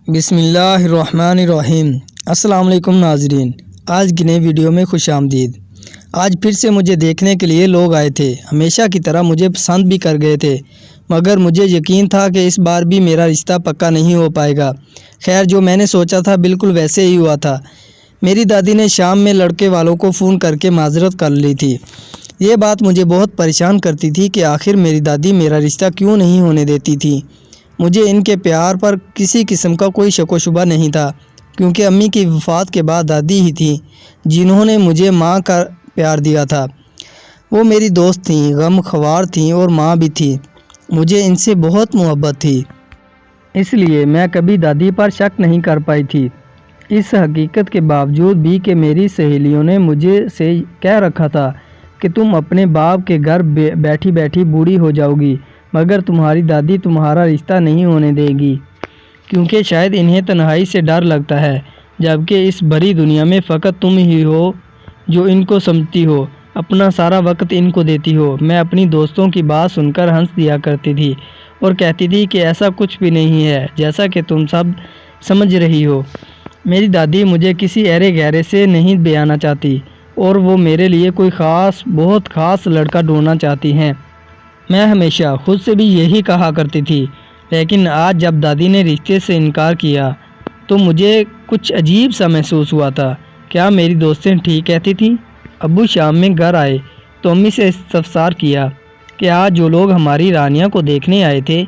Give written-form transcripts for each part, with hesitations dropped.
بسم اللہ الرحمن الرحیم۔ السلام علیکم ناظرین، آج کی نئی ویڈیو میں خوش آمدید۔ آج پھر سے مجھے دیکھنے کے لیے لوگ آئے تھے۔ ہمیشہ کی طرح مجھے پسند بھی کر گئے تھے، مگر مجھے یقین تھا کہ اس بار بھی میرا رشتہ پکا نہیں ہو پائے گا۔ خیر، جو میں نے سوچا تھا بالکل ویسے ہی ہوا تھا۔ میری دادی نے شام میں لڑکے والوں کو فون کر کے معذرت کر لی تھی۔ یہ بات مجھے بہت پریشان کرتی تھی کہ آخر میری دادی میرا رشتہ کیوں نہیں ہونے دیتی تھی۔ مجھے ان کے پیار پر کسی قسم کا کوئی شک و شبہ نہیں تھا، کیونکہ امی کی وفات کے بعد دادی ہی تھیں جنہوں نے مجھے ماں کا پیار دیا تھا۔ وہ میری دوست تھیں، غم خوار تھیں اور ماں بھی تھی۔ مجھے ان سے بہت محبت تھی، اس لیے میں کبھی دادی پر شک نہیں کر پائی تھی۔ اس حقیقت کے باوجود بھی کہ میری سہیلیوں نے مجھے سے کہہ رکھا تھا کہ تم اپنے باپ کے گھر بیٹھی بیٹھی بوڑھی ہو جاؤ گی، مگر تمہاری دادی تمہارا رشتہ نہیں ہونے دے گی، کیونکہ شاید انہیں تنہائی سے ڈر لگتا ہے، جبکہ اس بڑی دنیا میں فقط تم ہی ہو جو ان کو سمجھتی ہو، اپنا سارا وقت ان کو دیتی ہو۔ میں اپنی دوستوں کی بات سن کر ہنس دیا کرتی تھی اور کہتی تھی کہ ایسا کچھ بھی نہیں ہے جیسا کہ تم سب سمجھ رہی ہو۔ میری دادی مجھے کسی ایرے گہرے سے نہیں بیانا چاہتی اور وہ میرے لیے کوئی بہت خاص لڑکا ڈھونڈنا چاہتی ہیں۔ میں ہمیشہ خود سے بھی یہی کہا کرتی تھی، لیکن آج جب دادی نے رشتے سے انکار کیا تو مجھے کچھ عجیب سا محسوس ہوا تھا۔ کیا میری دوستیں ٹھیک کہتی تھیں؟ ابو شام میں گھر آئے تو امی سے استفسار کیا کہ آج جو لوگ ہماری رانیہ کو دیکھنے آئے تھے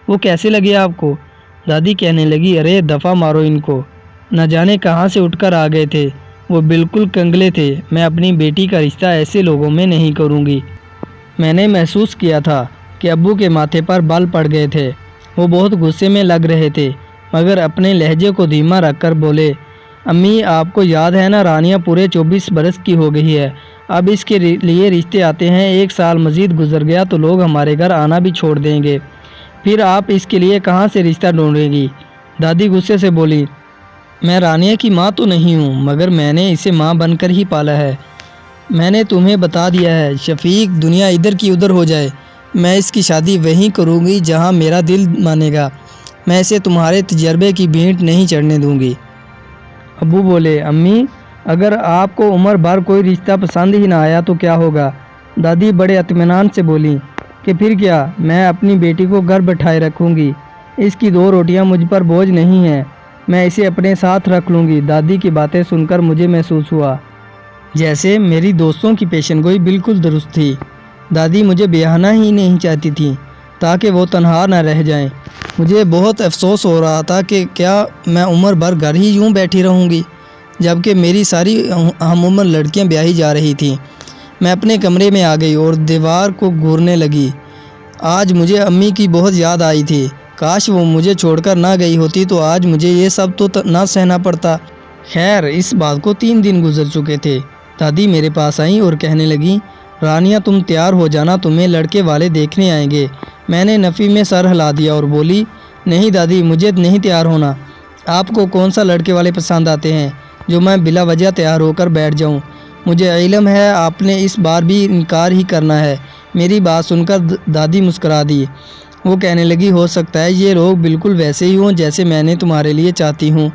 وہ کیسے لگے آپ کو؟ دادی کہنے لگی، ارے دفعہ مارو ان کو، نہ جانے کہاں سے اٹھ کر آ گئے تھے، وہ بالکل کنگلے تھے۔ میں اپنی بیٹی کا رشتہ ایسے لوگوں میں نہیں کروں گی۔ میں نے محسوس کیا تھا کہ ابو کے ماتھے پر بال پڑ گئے تھے۔ وہ بہت غصے میں لگ رہے تھے، مگر اپنے لہجے کو دھیما رکھ کر بولے، امی آپ کو یاد ہے نا، رانیہ پورے 24 برس کی ہو گئی ہے، اب اس کے لیے رشتے آتے ہیں، 1 سال مزید گزر گیا تو لوگ ہمارے گھر آنا بھی چھوڑ دیں گے، پھر آپ اس کے لیے کہاں سے رشتہ ڈھونڈیں گی؟ دادی غصے سے بولی، میں رانیہ کی ماں تو نہیں ہوں، مگر میں نے اسے ماں بن کر ہی پالا ہے۔ میں نے تمہیں بتا دیا ہے، شفیق دنیا ادھر کی ادھر ہو جائے، میں اس کی شادی وہیں کروں گی جہاں میرا دل مانے گا، میں اسے تمہارے تجربے کی بھینٹ نہیں چڑھنے دوں گی۔ ابو بولے، امی اگر آپ کو عمر بھر کوئی رشتہ پسند ہی نہ آیا تو کیا ہوگا؟ دادی بڑے اطمینان سے بولی کہ پھر کیا، میں اپنی بیٹی کو گھر بٹھائے رکھوں گی، اس کی 2 روٹیاں مجھ پر بوجھ نہیں ہیں، میں اسے اپنے ساتھ رکھ لوں گی۔ دادی کی باتیں سن کر مجھے محسوس ہوا جیسے میری دوستوں کی پیشن گوئی بالکل درست تھی۔ دادی مجھے بیاہنا ہی نہیں چاہتی تھیں تاکہ وہ تنہا نہ رہ جائیں۔ مجھے بہت افسوس ہو رہا تھا کہ کیا میں عمر بھر گھر ہی یوں بیٹھی رہوں گی، جبکہ میری ساری ہم عمر لڑکیاں بیاہی جا رہی تھیں۔ میں اپنے کمرے میں آ گئی اور دیوار کو گھورنے لگی۔ آج مجھے امی کی بہت یاد آئی تھی، کاش وہ مجھے چھوڑ کر نہ گئی ہوتی تو آج مجھے یہ سب تو نہ سہنا پڑتا۔ خیر، اس بات کو 3 دن گزر چکے تھے۔ دادی میرے پاس آئیں اور کہنے لگیں، رانیہ تم تیار ہو جانا، تمہیں لڑکے والے دیکھنے آئیں گے۔ میں نے نفی میں سر ہلا دیا اور بولی، نہیں دادی مجھے نہیں تیار ہونا، آپ کو کون سا لڑکے والے پسند آتے ہیں جو میں بلا وجہ تیار ہو کر بیٹھ جاؤں؟ مجھے علم ہے آپ نے اس بار بھی انکار ہی کرنا ہے۔ میری بات سن کر دادی مسکرا دی۔ وہ کہنے لگی، ہو سکتا ہے یہ لوگ بالکل ویسے ہی ہوں جیسے میں نے تمہارے لیے چاہتی ہوں،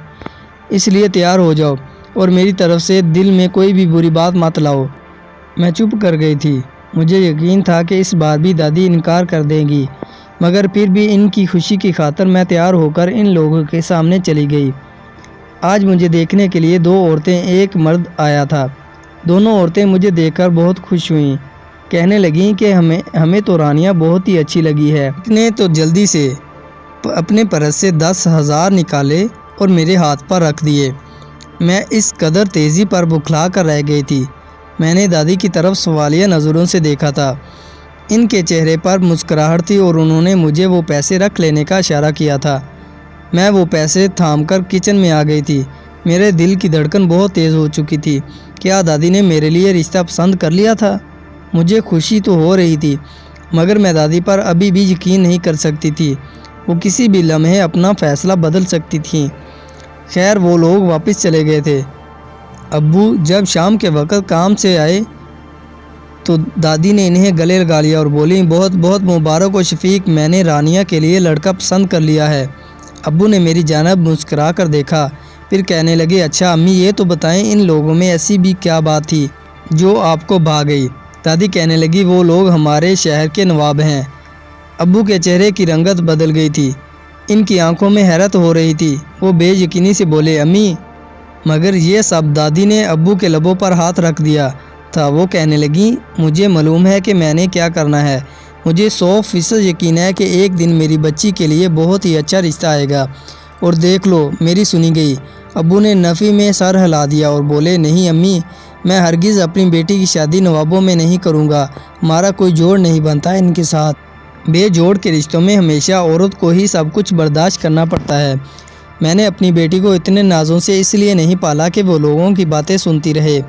اس لیے تیار ہو جاؤ اور میری طرف سے دل میں کوئی بھی بری بات مت لاؤ۔ میں چپ کر گئی تھی۔ مجھے یقین تھا کہ اس بار بھی دادی انکار کر دیں گی، مگر پھر بھی ان کی خوشی کی خاطر میں تیار ہو کر ان لوگوں کے سامنے چلی گئی۔ آج مجھے دیکھنے کے لیے 2 عورتیں، 1 مرد آیا تھا۔ دونوں عورتیں مجھے دیکھ کر بہت خوش ہوئیں، کہنے لگیں کہ ہمیں تو رانیہ بہت ہی اچھی لگی ہے۔ نے تو جلدی سے اپنے پرس سے 10,000 نکالے اور میرے ہاتھ پر رکھ دیے۔ میں اس قدر تیزی پر بکھلا کر رہ گئی تھی۔ میں نے دادی کی طرف سوالیہ نظروں سے دیکھا تھا۔ ان کے چہرے پر مسکراہٹ تھی اور انہوں نے مجھے وہ پیسے رکھ لینے کا اشارہ کیا تھا۔ میں وہ پیسے تھام کر کچن میں آ گئی تھی۔ میرے دل کی دھڑکن بہت تیز ہو چکی تھی۔ کیا دادی نے میرے لیے رشتہ پسند کر لیا تھا؟ مجھے خوشی تو ہو رہی تھی، مگر میں دادی پر ابھی بھی یقین نہیں کر سکتی تھی۔ وہ کسی بھی لمحے اپنا فیصلہ بدل سکتی تھیں۔ خیر، وہ لوگ واپس چلے گئے تھے۔ ابو جب شام کے وقت کام سے آئے تو دادی نے انہیں گلے لگا لیا اور بولی، بہت بہت مبارک ہو شفیق، میں نے رانیہ کے لیے لڑکا پسند کر لیا ہے۔ ابو نے میری جانب مسکرا کر دیکھا، پھر کہنے لگے اچھا امی یہ تو بتائیں ان لوگوں میں ایسی بھی کیا بات تھی جو آپ کو بھا گئی؟ دادی کہنے لگی وہ لوگ ہمارے شہر کے نواب ہیں۔ ابو کے چہرے کی رنگت بدل گئی تھی، ان کی آنکھوں میں حیرت ہو رہی تھی۔ وہ بے یقینی سے بولے امی مگر یہ سب؟ دادی نے ابو کے لبوں پر ہاتھ رکھ دیا تھا۔ وہ کہنے لگی مجھے معلوم ہے کہ میں نے کیا کرنا ہے۔ مجھے 100% یقین ہے کہ ایک دن میری بچی کے لیے بہت ہی اچھا رشتہ آئے گا، اور دیکھ لو میری سنی گئی۔ ابو نے نفی میں سر ہلا دیا اور بولے نہیں امی، میں ہرگز اپنی بیٹی کی شادی نوابوں میں نہیں کروں گا، ہمارا کوئی جوڑ نہیں بنتا ان کے ساتھ۔ بے جوڑ کے رشتوں میں ہمیشہ عورت کو ہی سب کچھ برداشت کرنا پڑتا ہے۔ میں نے اپنی بیٹی کو اتنے نازوں سے اس لیے نہیں پالا کہ وہ لوگوں کی باتیں سنتی رہے۔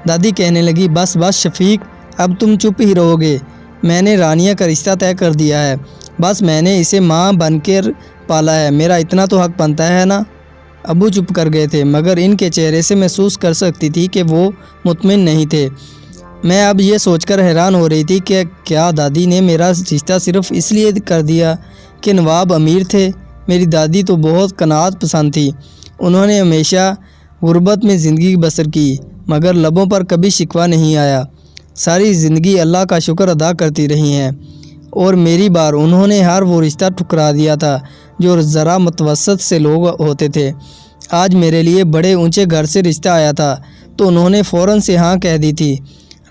دادی کہنے لگی بس بس شفیق، اب تم چپ ہی رہو گے؟ میں نے رانیہ کا رشتہ طے کر دیا ہے، بس میں نے اسے ماں بن کر پالا ہے، میرا اتنا تو حق بنتا ہے نا۔ ابو چپ کر گئے تھے، مگر ان کے چہرے سے محسوس کر سکتی تھی کہ وہ مطمئن نہیں تھے۔ میں اب یہ سوچ کر حیران ہو رہی تھی کہ کیا دادی نے میرا رشتہ صرف اس لیے کر دیا کہ نواب امیر تھے؟ میری دادی تو بہت قناعت پسند تھی، انہوں نے ہمیشہ غربت میں زندگی بسر کی، مگر لبوں پر کبھی شکوہ نہیں آیا، ساری زندگی اللہ کا شکر ادا کرتی رہی ہیں۔ اور میری بار انہوں نے ہر وہ رشتہ ٹھکرا دیا تھا جو ذرا متوسط سے لوگ ہوتے تھے۔ آج میرے لیے بڑے اونچے گھر سے رشتہ آیا تھا تو انہوں نے فوراً سے ہاں کہہ دی تھی۔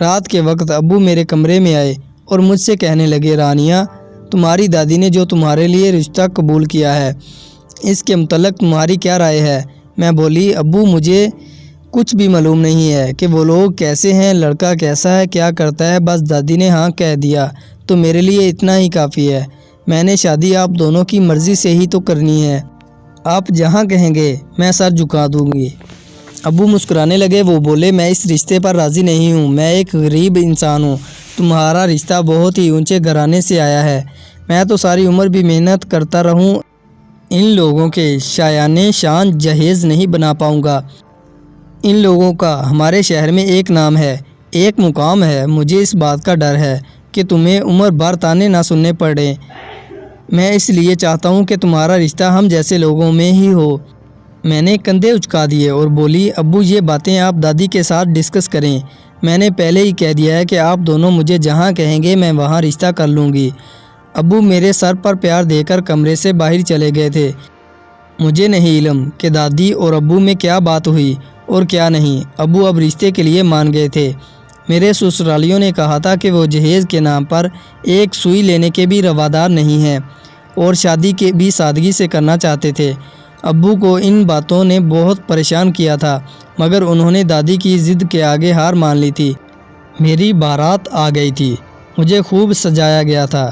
رات کے وقت ابو میرے کمرے میں آئے اور مجھ سے کہنے لگے رانیہ، تمہاری دادی نے جو تمہارے لیے رشتہ قبول کیا ہے اس کے متعلق تمہاری کیا رائے ہے؟ میں بولی ابو مجھے کچھ بھی معلوم نہیں ہے کہ وہ لوگ کیسے ہیں، لڑکا کیسا ہے، کیا کرتا ہے، بس دادی نے ہاں کہہ دیا تو میرے لیے اتنا ہی کافی ہے۔ میں نے شادی آپ دونوں کی مرضی سے ہی تو کرنی ہے، آپ جہاں کہیں گے میں سر جھکا دوں گی۔ ابو مسکرانے لگے، وہ بولے میں اس رشتے پر راضی نہیں ہوں، میں ایک غریب انسان ہوں، تمہارا رشتہ بہت ہی اونچے گھرانے سے آیا ہے، میں تو ساری عمر بھی محنت کرتا رہوں ان لوگوں کے شایان شان جہیز نہیں بنا پاؤں گا۔ ان لوگوں کا ہمارے شہر میں ایک نام ہے، ایک مقام ہے، مجھے اس بات کا ڈر ہے کہ تمہیں عمر بھر تانے نہ سننے پڑیں۔ میں اس لیے چاہتا ہوں کہ تمہارا رشتہ ہم جیسے لوگوں میں ہی ہو۔ میں نے کندھے اچکا دیے اور بولی ابو یہ باتیں آپ دادی کے ساتھ ڈسکس کریں، میں نے پہلے ہی کہہ دیا ہے کہ آپ دونوں مجھے جہاں کہیں گے میں وہاں رشتہ کر لوں گی۔ ابو میرے سر پر پیار دے کر کمرے سے باہر چلے گئے تھے۔ مجھے نہیں علم کہ دادی اور ابو میں کیا بات ہوئی اور کیا نہیں۔ ابو اب رشتے کے لیے مان گئے تھے۔ میرے سسرالیوں نے کہا تھا کہ وہ جہیز کے نام پر ایک سوئی لینے کے بھی روادار نہیں ہیں اور شادی کے بھی سادگی سے کرنا چاہتے تھے۔ ابو کو ان باتوں نے بہت پریشان کیا تھا، مگر انہوں نے دادی کی ضد کے آگے ہار مان لی تھی۔ میری بارات آ گئی تھی، مجھے خوب سجایا گیا تھا۔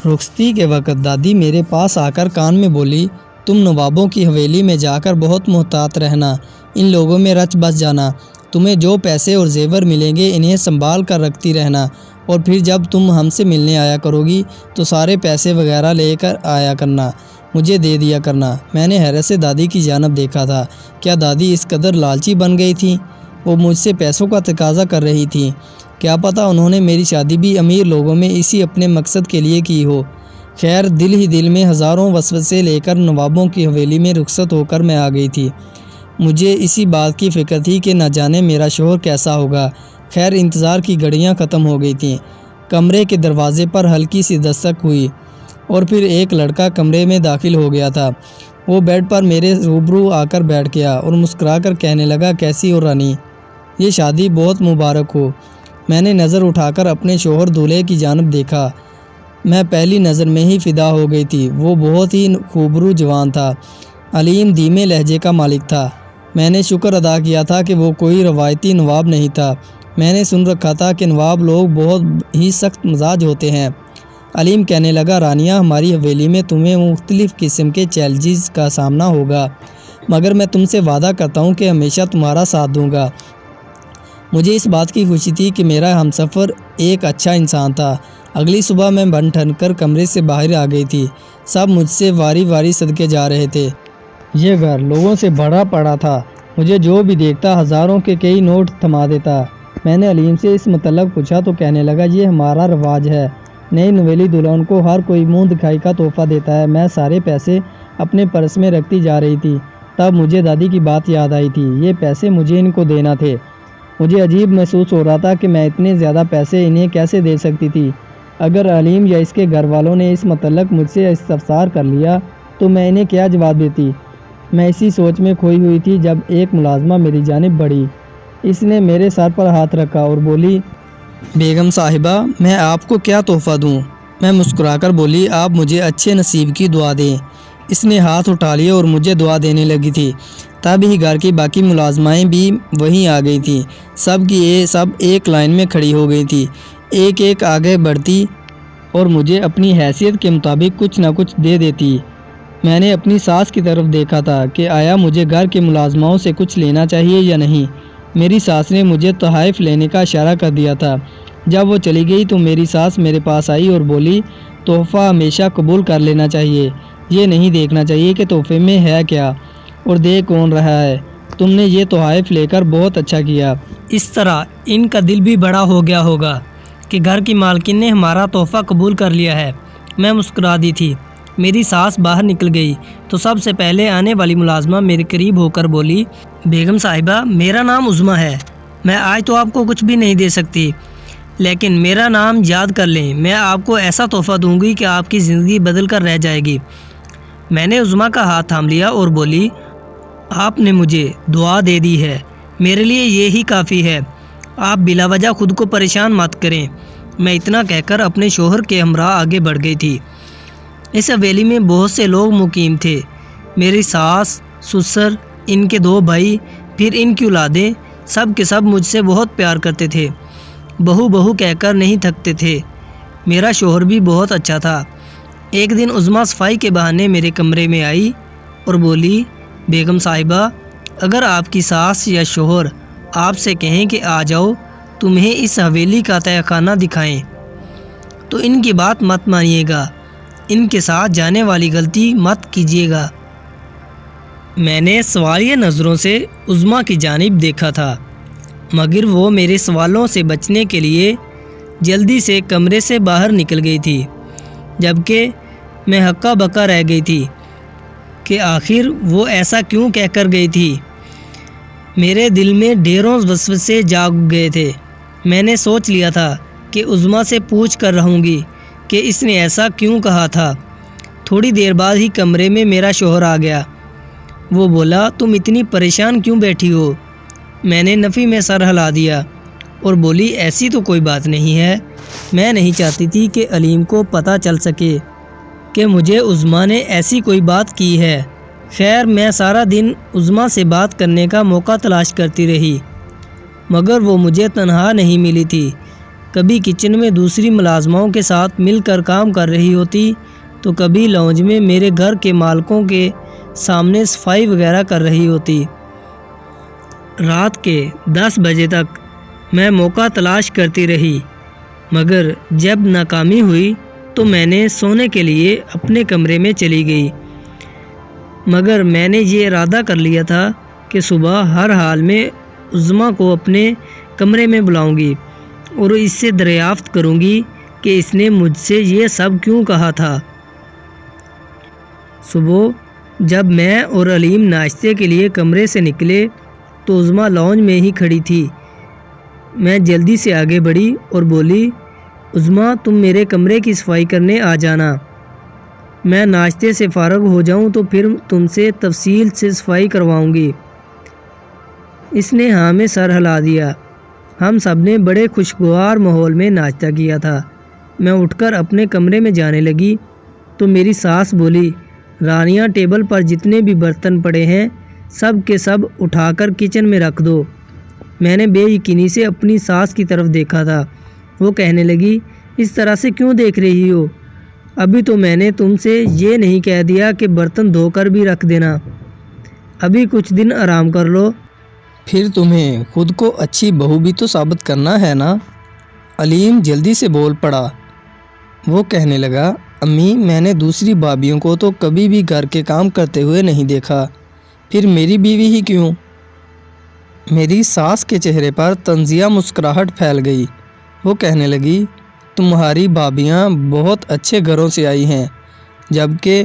رخصتی کے وقت دادی میرے پاس آ کر کان میں بولی تم نوابوں کی حویلی میں جا کر بہت محتاط رہنا، ان لوگوں میں رچ بس جانا، تمہیں جو پیسے اور زیور ملیں گے انہیں سنبھال کر رکھتی رہنا، اور پھر جب تم ہم سے ملنے آیا کرو گی تو سارے پیسے وغیرہ لے کر آیا کرنا، مجھے دے دیا کرنا۔ میں نے حیرت سے دادی کی جانب دیکھا تھا، کیا دادی اس قدر لالچی بن گئی تھی؟ وہ مجھ سے پیسوں کا تقاضا کر رہی تھی، کیا پتہ انہوں نے میری شادی بھی امیر لوگوں میں اسی اپنے مقصد کے لیے کی ہو۔ خیر دل ہی دل میں ہزاروں وسوسے لے کر نوابوں کی حویلی میں رخصت ہو کر میں آ گئی تھی۔ مجھے اسی بات کی فکر تھی کہ نہ جانے میرا شوہر کیسا ہوگا۔ خیر انتظار کی گھڑیاں ختم ہو گئی تھیں۔ کمرے کے دروازے پر ہلکی سی دستک ہوئی اور پھر ایک لڑکا کمرے میں داخل ہو گیا تھا۔ وہ بیڈ پر میرے روبرو آ کر بیٹھ گیا اور مسکرا کر کہنے لگا کیسی ہو رانی، یہ شادی بہت مبارک ہو۔ میں نے نظر اٹھا کر اپنے شوہر دولہے کی جانب دیکھا، میں پہلی نظر میں ہی فدا ہو گئی تھی۔ وہ بہت ہی خوبرو جوان تھا، علیم دھیمے لہجے کا مالک تھا۔ میں نے شکر ادا کیا تھا کہ وہ کوئی روایتی نواب نہیں تھا۔ میں نے سن رکھا تھا کہ نواب لوگ بہت ہی سخت مزاج ہوتے ہیں۔ علیم کہنے لگا رانیہ ہماری حویلی میں تمہیں مختلف قسم کے چیلنجز کا سامنا ہوگا، مگر میں تم سے وعدہ کرتا ہوں کہ ہمیشہ تمہارا ساتھ دوں گا۔ مجھے اس بات کی خوشی تھی کہ میرا ہمسفر ایک اچھا انسان تھا۔ اگلی صبح میں بن ٹھن کر کمرے سے باہر آ گئی تھی۔ سب مجھ سے واری واری صدقے جا رہے تھے۔ یہ گھر لوگوں سے بھرا پڑا تھا، مجھے جو بھی دیکھتا ہزاروں کے کئی نوٹ تھما دیتا۔ میں نے علیم سے اس متعلق پوچھا تو کہنے لگا یہ ہمارا رواج ہے، نئی نویلی دلہن کو ہر کوئی منہ دکھائی کا تحفہ دیتا ہے، میں سارے پیسے اپنے پرس میں رکھتی جا رہی تھی، تب مجھے دادی کی بات یاد آئی تھی۔ یہ پیسے مجھے ان کو دینا تھے۔ مجھے عجیب محسوس ہو رہا تھا کہ میں اتنے زیادہ پیسے انہیں کیسے دے سکتی تھی۔ اگر علیم یا اس کے گھر والوں نے اس متعلق مجھ سے استفسار کر لیا تو میں انہیں کیا جواب دیتی؟ میں اسی سوچ میں کھوئی ہوئی تھی جب ایک ملازمہ میری جانب بڑھی۔ اس نے میرے سر پر ہاتھ رکھا اور بولی، بیگم صاحبہ، میں آپ کو کیا تحفہ دوں؟ میں مسکرا کر بولی، آپ مجھے اچھے نصیب کی دعا دیں۔ اس نے ہاتھ اٹھا لیا اور مجھے دعا دینے لگی تھی۔ تب ہی گھر کی باقی ملازمائیں بھی وہیں آ گئی تھیں۔ سب ایک لائن میں کھڑی ہو گئی تھی، ایک ایک آگے بڑھتی اور مجھے اپنی حیثیت کے مطابق کچھ نہ کچھ دے دیتی۔ میں نے اپنی ساس کی طرف دیکھا تھا کہ آیا مجھے گھر کے ملازماؤں سے کچھ لینا چاہیے یا نہیں۔ میری ساس نے مجھے تحائف لینے کا اشارہ کر دیا تھا۔ جب وہ چلی گئی تو میری ساس میرے پاس آئی اور بولی، تحفہ ہمیشہ قبول کر لینا چاہیے، یہ نہیں دیکھنا چاہیے کہ تحفے میں ہے کیا اور دے کون رہا ہے۔ تم نے یہ تحائف لے کر بہت اچھا کیا۔ اس طرح ان کا دل بھی بڑا ہو گیا ہوگا کہ گھر کی مالکن نے ہمارا تحفہ قبول کر لیا ہے۔ میں مسکرا دی تھی۔ میری ساس باہر نکل گئی تو سب سے پہلے آنے والی ملازمہ میرے قریب ہو کر بولی، بیگم صاحبہ، میرا نام عظمیٰ ہے۔ میں آج تو آپ کو کچھ بھی نہیں دے سکتی، لیکن میرا نام یاد کر لیں، میں آپ کو ایسا تحفہ دوں گی کہ آپ کی زندگی بدل کر رہ جائے گی۔ میں نے عظمیٰ کا ہاتھ تھام لیا اور بولی، آپ نے مجھے دعا دے دی ہے، میرے لیے یہی کافی ہے۔ آپ بلا وجہ خود کو پریشان مت کریں۔ میں اتنا کہہ کر اپنے شوہر کے ہمراہ آگے بڑھ گئی تھی۔ اس حویلی میں بہت سے لوگ مقیم تھے۔ میری ساس، سسر، ان کے 2 بھائی، پھر ان کی اولادیں، سب کے سب مجھ سے بہت پیار کرتے تھے۔ بہو بہو کہہ کر نہیں تھکتے تھے۔ میرا شوہر بھی بہت اچھا تھا۔ ایک دن عظمیٰ صفائی کے بہانے میرے کمرے میں آئی اور بولی، بیگم صاحبہ، اگر آپ کی ساس یا شوہر آپ سے کہیں کہ آ جاؤ تمہیں اس حویلی کا تہہ خانہ دکھائیں تو ان کی بات مت مانیے گا، ان کے ساتھ جانے والی غلطی مت کیجیے گا۔ میں نے سوالیہ نظروں سے عظمیٰ کی جانب دیکھا تھا، مگر وہ میرے سوالوں سے بچنے کے لیے جلدی سے کمرے سے باہر نکل گئی تھی، جبکہ میں ہکا بکا رہ گئی تھی کہ آخر وہ ایسا کیوں کہہ کر گئی تھی۔ میرے دل میں ڈھیروں وسوسے جاگ گئے تھے۔ میں نے سوچ لیا تھا کہ عظمیٰ سے پوچھ کر رہوں گی کہ اس نے ایسا کیوں کہا تھا۔ تھوڑی دیر بعد ہی کمرے میں میرا شوہر آ گیا۔ وہ بولا، تم اتنی پریشان کیوں بیٹھی ہو؟ میں نے نفی میں سر ہلا دیا اور بولی، ایسی تو کوئی بات نہیں ہے، میں نہیں چاہتی تھی کہ علیم کو پتہ چل سکے کہ مجھے عظمیٰ نے ایسی کوئی بات کی ہے۔ خیر، میں سارا دن عظمیٰ سے بات کرنے کا موقع تلاش کرتی رہی، مگر وہ مجھے تنہا نہیں ملی تھی۔ کبھی کچن میں دوسری ملازماؤں کے ساتھ مل کر کام کر رہی ہوتی تو کبھی لاؤنج میں میرے گھر کے مالکوں کے سامنے صفائی وغیرہ کر رہی ہوتی۔ رات کے 10 بجے تک میں موقع تلاش کرتی رہی، مگر جب ناکامی ہوئی تو میں نے سونے کے لیے اپنے کمرے میں چلی گئی۔ مگر میں نے یہ ارادہ کر لیا تھا کہ صبح ہر حال میں عظمیٰ کو اپنے کمرے میں بلاؤں گی اور اس سے دریافت کروں گی کہ اس نے مجھ سے یہ سب کیوں کہا تھا۔ صبح جب میں اور علیم ناشتے کے لیے کمرے سے نکلے تو عظمیٰ لاؤنج میں ہی کھڑی تھی۔ میں جلدی سے آگے بڑھی اور بولی، عظمیٰ، تم میرے کمرے کی صفائی کرنے آ جانا، میں ناشتے سے فارغ ہو جاؤں تو پھر تم سے تفصیل سے صفائی کرواؤں گی۔ اس نے ہاں میں سر ہلا دیا۔ ہم سب نے بڑے خوشگوار ماحول میں ناشتہ کیا تھا۔ میں اٹھ کر اپنے کمرے میں جانے لگی تو میری ساس بولی، رانیہ، ٹیبل پر جتنے بھی برتن پڑے ہیں سب کے سب اٹھا کر کچن میں رکھ دو۔ میں نے بے یقینی سے اپنی ساس کی طرف دیکھا تھا۔ وہ کہنے لگی، اس طرح سے کیوں دیکھ رہی ہو؟ ابھی تو میں نے تم سے یہ نہیں کہہ دیا کہ برتن دھو کر بھی رکھ دینا، ابھی کچھ دن آرام کر لو۔ پھر تمہیں خود کو اچھی بہو بھی تو ثابت کرنا ہے نا؟ علیم جلدی سے بول پڑا۔ وہ کہنے لگا، امی، میں نے دوسری بھابھیوں کو تو کبھی بھی گھر کے کام کرتے ہوئے نہیں دیکھا، پھر میری بیوی ہی کیوں؟ میری ساس کے چہرے پر طنزیہ مسکراہٹ پھیل گئی۔ وہ کہنے لگی، تمہاری بھابھیاں بہت اچھے گھروں سے آئی ہیں، جبکہ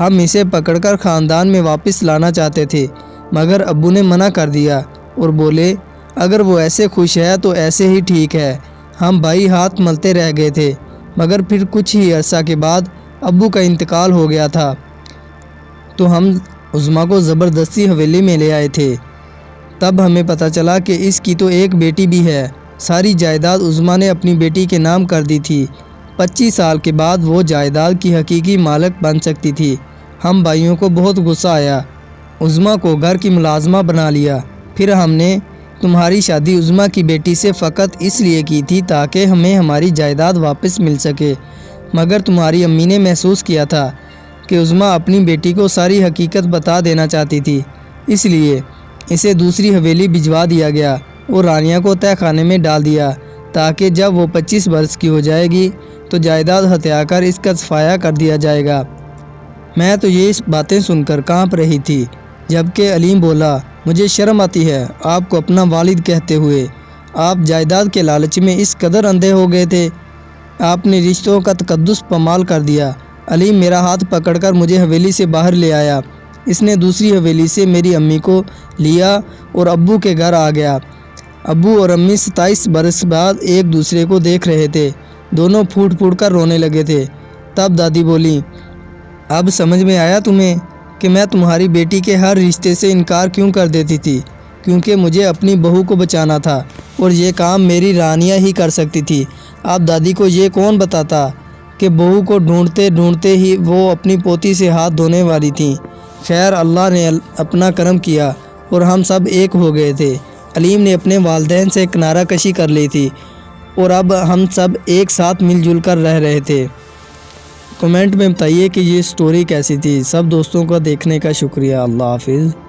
ہم اسے پکڑ کر خاندان میں واپس لانا چاہتے تھے، مگر ابو نے منع کر دیا اور بولے اگر وہ ایسے خوش ہے تو ایسے ہی ٹھیک ہے۔ ہم بھائی ہاتھ ملتے رہ گئے تھے، مگر پھر کچھ ہی عرصہ کے بعد ابو کا انتقال ہو گیا تھا، تو ہم عظمیٰ کو زبردستی حویلی میں لے آئے تھے۔ تب ہمیں پتہ چلا کہ اس کی تو ایک بیٹی بھی ہے۔ ساری جائیداد عظمیٰ نے اپنی بیٹی کے نام کر دی تھی۔ 25 سال کے بعد وہ جائیداد کی حقیقی مالک بن سکتی تھی۔ ہم بھائیوں کو بہت غصہ آیا، عظمیٰ کو گھر کی ملازمہ بنا لیا۔ پھر ہم نے تمہاری شادی عظمیٰ کی بیٹی سے فقط اس لیے کی تھی تاکہ ہمیں ہماری جائیداد واپس مل سکے، مگر تمہاری امی نے محسوس کیا تھا کہ عظمیٰ اپنی بیٹی کو ساری حقیقت بتا دینا چاہتی تھی، اس لیے اسے دوسری حویلی بھجوا دیا گیا اور رانیہ کو تہہ خانے میں ڈال دیا تاکہ جب وہ 25 برس کی ہو جائے گی تو جائیداد ہتھیا کر اس کا صفایا کر دیا جائے گا۔ میں تو یہ باتیں سن کر کانپ رہی تھی، جبکہ علیم بولا مجھے شرم آتی ہے آپ کو اپنا والد کہتے ہوئے۔ آپ جائیداد کے لالچ میں اس قدر اندھے ہو گئے تھے، آپ نے رشتوں کا تقدس پامال کر دیا۔ علیم میرا ہاتھ پکڑ کر مجھے حویلی سے باہر لے آیا۔ اس نے دوسری حویلی سے میری امی کو لیا اور ابو کے گھر آ گیا۔ ابو اور امی 27 برس بعد ایک دوسرے کو دیکھ رہے تھے، دونوں پھوٹ پھوٹ کر رونے لگے تھے۔ تب دادی بولی اب سمجھ میں آیا تمہیں کہ میں تمہاری بیٹی کے ہر رشتے سے انکار کیوں کر دیتی تھی؟ کیونکہ مجھے اپنی بہو کو بچانا تھا اور یہ کام میری رانیہ ہی کر سکتی تھی۔ اب دادی کو یہ کون بتاتا کہ بہو کو ڈھونڈتے ڈھونڈتے ہی وہ اپنی پوتی سے ہاتھ دھونے والی تھیں۔ خیر اللہ نے اپنا کرم کیا اور ہم سب ایک ہو گئے تھے۔ علیم نے اپنے والدین سے کنارہ کشی کر لی تھی اور اب ہم سب ایک ساتھ مل جل کر رہ رہے تھے۔ کمنٹ میں بتائیے کہ یہ سٹوری کیسی تھی۔ سب دوستوں کا دیکھنے کا شکریہ۔ اللہ حافظ۔